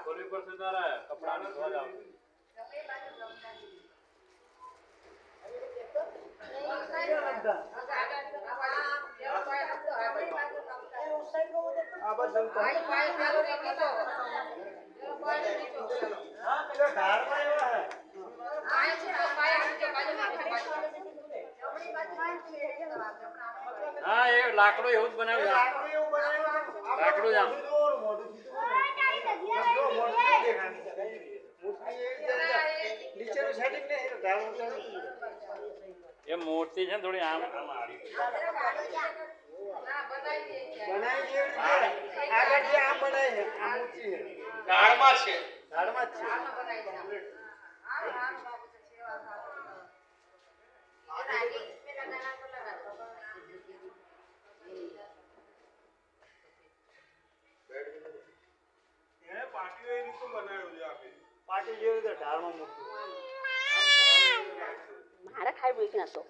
ખોલી પર से तारा कपड़ा ने धोवा जाओ हाँ ये लाकड़ो એવું જ બનાવ્યું લાકડું જ આમ ये मूर्ति है थोड़ी आम आड़ी बनाई जे આગળ જે આમ બનાય છે આ મૂર્તિ છે ગાળમાં છે ઝાડમાં જ છે એને પાટીઓ એ રીતે બનાવ્યો છે આપે પાટી જેવી રીતે ઢાળમાં મૂકી મારે ખાઈ ભૂખ નતો